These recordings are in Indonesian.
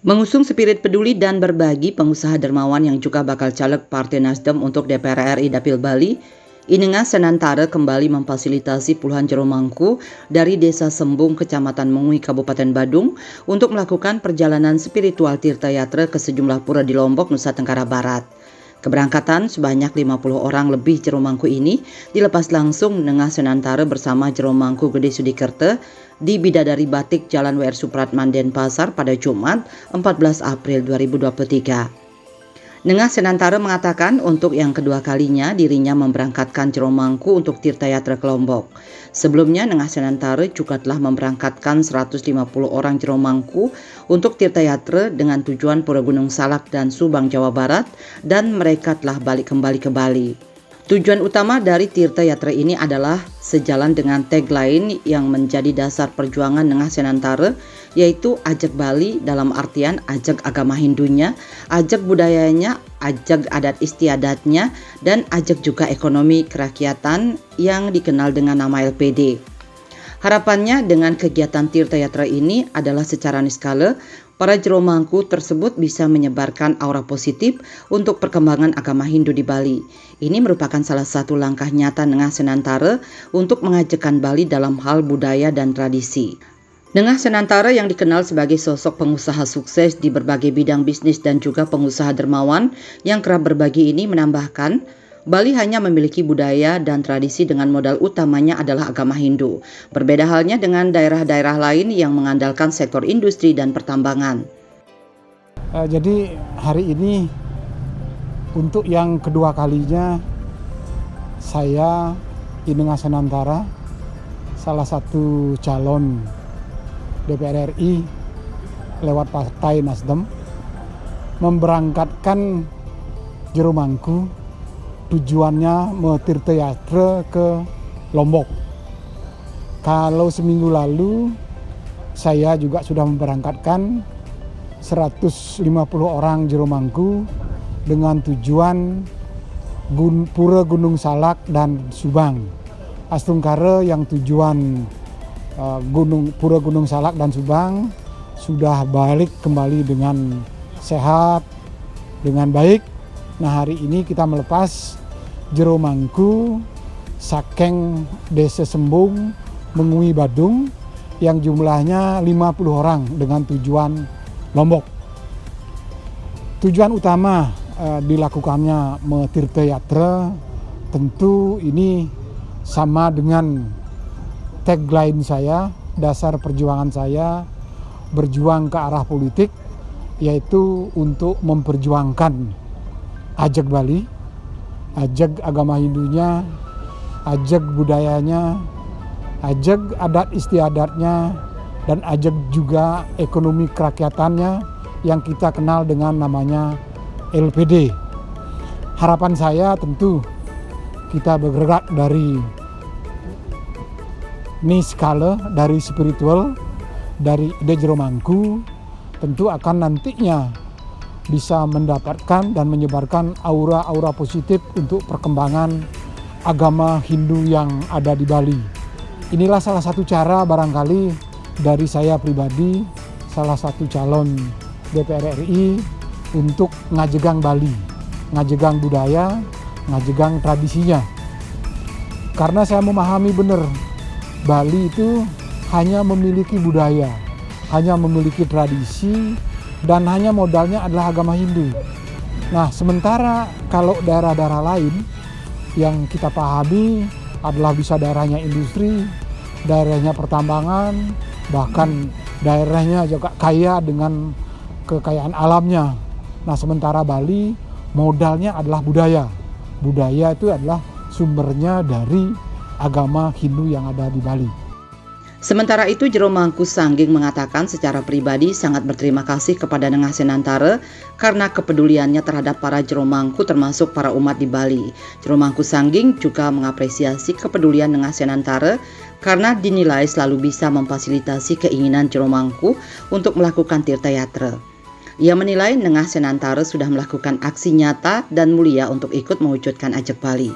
Mengusung spirit peduli dan berbagi, pengusaha dermawan yang juga bakal caleg Partai Nasdem untuk DPR RI Dapil Bali, Inenga Senantara kembali memfasilitasi puluhan jero mangku dari Desa Sembung, Kecamatan Mengui, Kabupaten Badung untuk melakukan perjalanan spiritual Tirta Yatra ke sejumlah pura di Lombok, Nusa Tenggara Barat. Keberangkatan sebanyak 50 orang lebih jero mangku ini dilepas langsung Nenga Senantara bersama jero mangku Gede Sudikerte di Bidadari Batik Jalan WR Supratman Denpasar pada Jumat 14 April 2023. Nenga Senantara mengatakan untuk yang kedua kalinya dirinya memberangkatkan jero mangku untuk Tirta Yatra ke Lombok. Sebelumnya Nenga Senantara juga telah memberangkatkan 150 orang jero mangku untuk Tirta Yatra dengan tujuan Pura Gunung Salak dan Subang, Jawa Barat, dan mereka telah balik kembali ke Bali. Tujuan utama dari Tirta Yatra ini adalah sejalan dengan tagline yang menjadi dasar perjuangan Nenga Senantara, yaitu ajak Bali dalam artian ajak agama Hindunya, ajak budayanya, ajak adat istiadatnya, dan ajak juga ekonomi kerakyatan yang dikenal dengan nama LPD. Harapannya dengan kegiatan Tirta Yatra ini adalah secara niskala para jero mangku tersebut bisa menyebarkan aura positif untuk perkembangan agama Hindu di Bali. Ini merupakan salah satu langkah nyata Nenga Senantara untuk mengajakkan Bali dalam hal budaya dan tradisi. Nenga Senantara yang dikenal sebagai sosok pengusaha sukses di berbagai bidang bisnis dan juga pengusaha dermawan yang kerap berbagi ini menambahkan, Bali hanya memiliki budaya dan tradisi dengan modal utamanya adalah agama Hindu. Berbeda halnya dengan daerah-daerah lain yang mengandalkan sektor industri dan pertambangan. Jadi hari ini untuk yang kedua kalinya saya Inenga Senantara, salah satu calon DPR RI lewat Partai Nasdem, memberangkatkan jero mangku tujuannya Tirta Yatra ke Lombok. Kalau seminggu lalu saya juga sudah memberangkatkan 150 orang jero mangku dengan tujuan Pura Gunung Salak dan Subang. Astungkara yang tujuan Pura Gunung Salak dan Subang sudah balik kembali dengan sehat, dengan baik. Nah, hari ini kita melepas jero mangku saking Desa Sembung, Mengui, Badung yang jumlahnya 50 orang dengan tujuan Lombok. Tujuan utama dilakukannya Tirta Yatra tentu ini sama dengan tagline saya, dasar perjuangan saya, berjuang ke arah politik, yaitu untuk memperjuangkan ajak Bali, ajak agama Hindunya, ajak budayanya, ajak adat istiadatnya, dan ajak juga ekonomi kerakyatannya yang kita kenal dengan namanya LPD. Harapan saya tentu kita bergerak dari niskala, dari spiritual, dari ide jero mangku, tentu akan nantinya bisa mendapatkan dan menyebarkan aura-aura positif untuk perkembangan agama Hindu yang ada di Bali. Inilah salah satu cara barangkali dari saya pribadi, salah satu calon DPR RI untuk ngajegang Bali, ngajegang budaya, ngajegang tradisinya. Karena saya memahami benar, Bali itu hanya memiliki budaya, hanya memiliki tradisi, dan hanya modalnya adalah agama Hindu. Nah, sementara kalau daerah-daerah lain yang kita pahami adalah bisa daerahnya industri, daerahnya pertambangan, bahkan daerahnya juga kaya dengan kekayaan alamnya. Nah, sementara Bali modalnya adalah budaya. Budaya itu adalah sumbernya dari agama Hindu yang ada di Bali. Sementara itu, Jero Mangku Sangging mengatakan secara pribadi sangat berterima kasih kepada Nenga Senantara karena kepeduliannya terhadap para jero mangku termasuk para umat di Bali. Jero Mangku Sangging juga mengapresiasi kepedulian Nenga Senantara karena dinilai selalu bisa memfasilitasi keinginan jero mangku untuk melakukan Tirta Yatra. Ia menilai Nenga Senantara sudah melakukan aksi nyata dan mulia untuk ikut mewujudkan ajak Bali.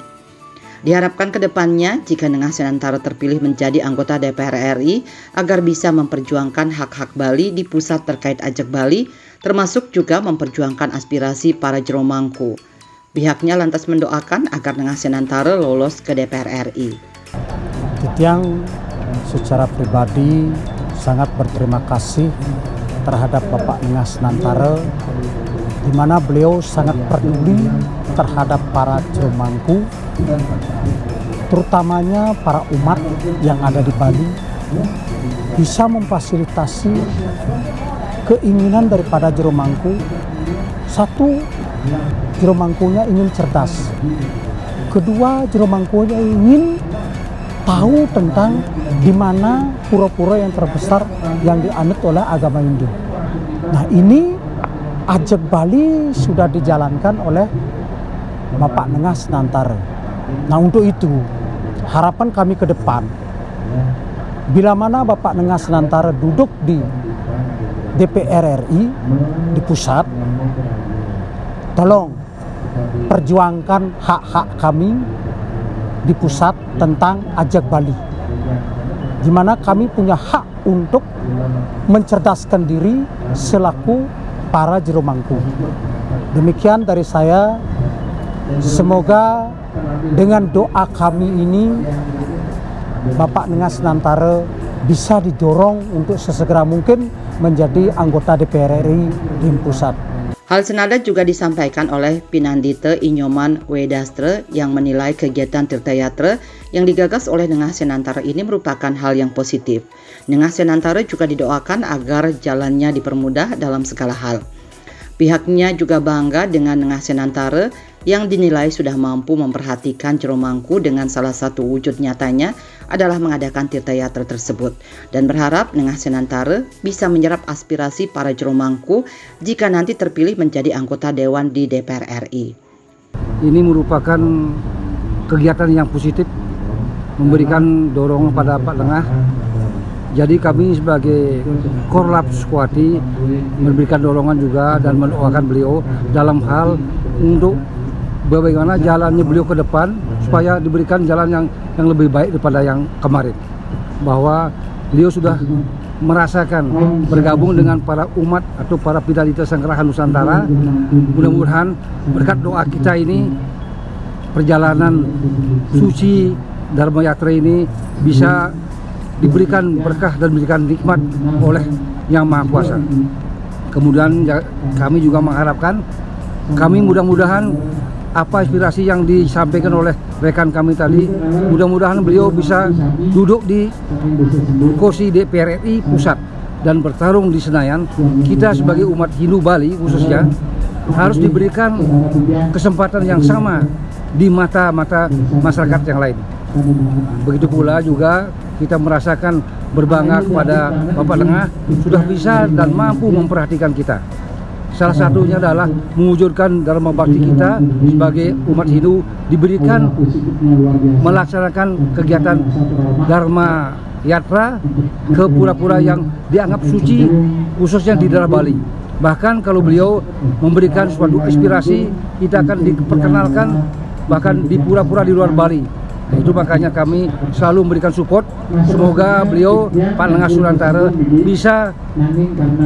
Diharapkan ke depannya jika Nengah Senantara terpilih menjadi anggota DPR RI agar bisa memperjuangkan hak-hak Bali di pusat terkait ajak Bali, termasuk juga memperjuangkan aspirasi para jero mangku. Pihaknya lantas mendoakan agar Nengah Senantara lolos ke DPR RI. Titiang secara pribadi sangat berterima kasih terhadap Bapak Nengah Senantara, di mana beliau sangat peduli terhadap para jero mangku, terutamanya para umat yang ada di Bali, bisa memfasilitasi keinginan daripada jero mangku. Satu, jero mangkunya ingin cerdas. Kedua, jero mangkunya ingin tahu tentang di mana pura-pura yang terbesar yang dianut oleh agama Hindu. Nah, ini ajak Bali sudah dijalankan oleh Bapak Nengah Senantara. Nah, untuk itu harapan kami ke depan, bila mana Bapak Nengah Senantara duduk di DPR RI di pusat, tolong perjuangkan hak-hak kami di pusat tentang ajak Bali, di mana kami punya hak untuk mencerdaskan diri selaku para jero mangku. Demikian dari saya. Semoga dengan doa kami ini Bapak Nengah Senantara bisa didorong untuk sesegera mungkin menjadi anggota DPR RI di pusat. Hal senada juga disampaikan oleh Pinandita Inyoman Wedastra yang menilai kegiatan Tirtayatra yang digagas oleh Nengah Senantara ini merupakan hal yang positif. Nengah Senantara juga didoakan agar jalannya dipermudah dalam segala hal. Pihaknya juga bangga dengan Nengah Senantara yang dinilai sudah mampu memperhatikan jero mangku dengan salah satu wujud nyatanya adalah mengadakan Tirtayatra tersebut, dan berharap Nengah Senantara bisa menyerap aspirasi para jero mangku jika nanti terpilih menjadi anggota dewan di DPR RI. Ini merupakan kegiatan yang positif, memberikan dorongan pada Pak Nengah. Jadi kami sebagai Korlap Sukuati memberikan dorongan juga dan mendoakan beliau dalam hal untuk bagaimana jalannya beliau ke depan supaya diberikan jalan yang lebih baik daripada yang kemarin. Bahwa beliau sudah merasakan bergabung dengan para umat atau para Pinandita Sanggraha Nusantara. Mudah-mudahan berkat doa kita ini perjalanan suci Dharma Yatra ini bisa diberikan berkah dan diberikan nikmat oleh Yang Maha Kuasa. Kemudian kami juga mengharapkan, kami mudah-mudahan apa inspirasi yang disampaikan oleh rekan kami tadi, mudah-mudahan beliau bisa duduk di kursi DPR RI pusat dan bertarung di Senayan. Kita sebagai umat Hindu Bali khususnya harus diberikan kesempatan yang sama di mata-mata masyarakat yang lain. Begitu pula juga kita merasakan berbangga kepada Bapak Nengah sudah bisa dan mampu memperhatikan kita. Salah satunya adalah mewujudkan Dharma Bakti kita sebagai umat Hindu diberikan melaksanakan kegiatan Dharma Yatra ke pura-pura yang dianggap suci khususnya di daerah Bali. Bahkan kalau beliau memberikan suatu inspirasi, kita akan diperkenalkan bahkan di pura-pura di luar Bali. Nah, itu makanya kami selalu memberikan support. Semoga beliau Pak Nengah Senantara bisa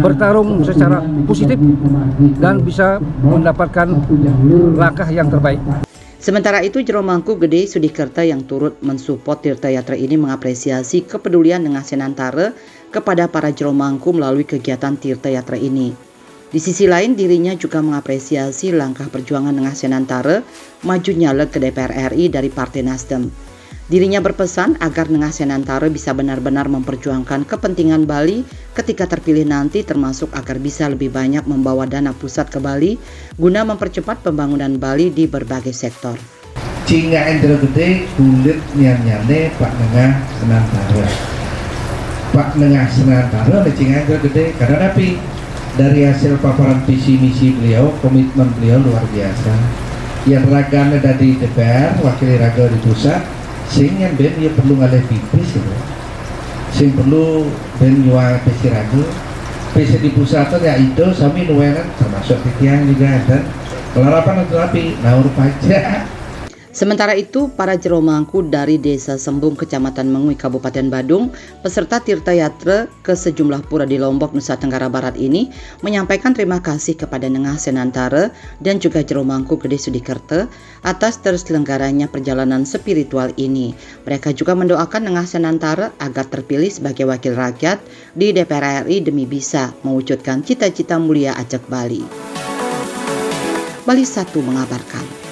bertarung secara positif dan bisa mendapatkan langkah yang terbaik. Sementara itu, jero mangku Gede Sudikerta yang turut mensupport Tirtayatra ini mengapresiasi kepedulian Nengah Senantara kepada para jero mangku melalui kegiatan Tirtayatra ini. Di sisi lain, dirinya juga mengapresiasi langkah perjuangan Nengah Senantara maju nyalek ke DPR RI dari Partai Nasdem. Dirinya berpesan agar Nengah Senantara bisa benar-benar memperjuangkan kepentingan Bali ketika terpilih nanti, termasuk agar bisa lebih banyak membawa dana pusat ke Bali guna mempercepat pembangunan Bali di berbagai sektor. Cinga Endra Gede kulit nyane Pak Nengah Senantara. Pak Nengah Senantara Cinga Endra Gede karena tapi dari hasil paparan visi misi beliau, komitmen beliau luar biasa. Yang raganya dari DPR, wakil raga di pusat, sing yang ben ya perlu ngalih pipis gitu. Sing perlu ben nyuang pesi raga. Pesi di pusat ya itu sami nuwenan termasuk titiang juga dan kelarapan untuk api naur pajak. Sementara itu, para jero mangku dari Desa Sembung, Kecamatan Mengui, Kabupaten Badung, peserta Tirta Yatra ke sejumlah pura di Lombok, Nusa Tenggara Barat ini menyampaikan terima kasih kepada Nengah Senantara dan juga jero mangku Gede Sudikerto atas terselenggaranya perjalanan spiritual ini. Mereka juga mendoakan Nengah Senantara agar terpilih sebagai wakil rakyat di DPR RI demi bisa mewujudkan cita-cita mulia Ajak Bali. Bali 1 mengabarkan.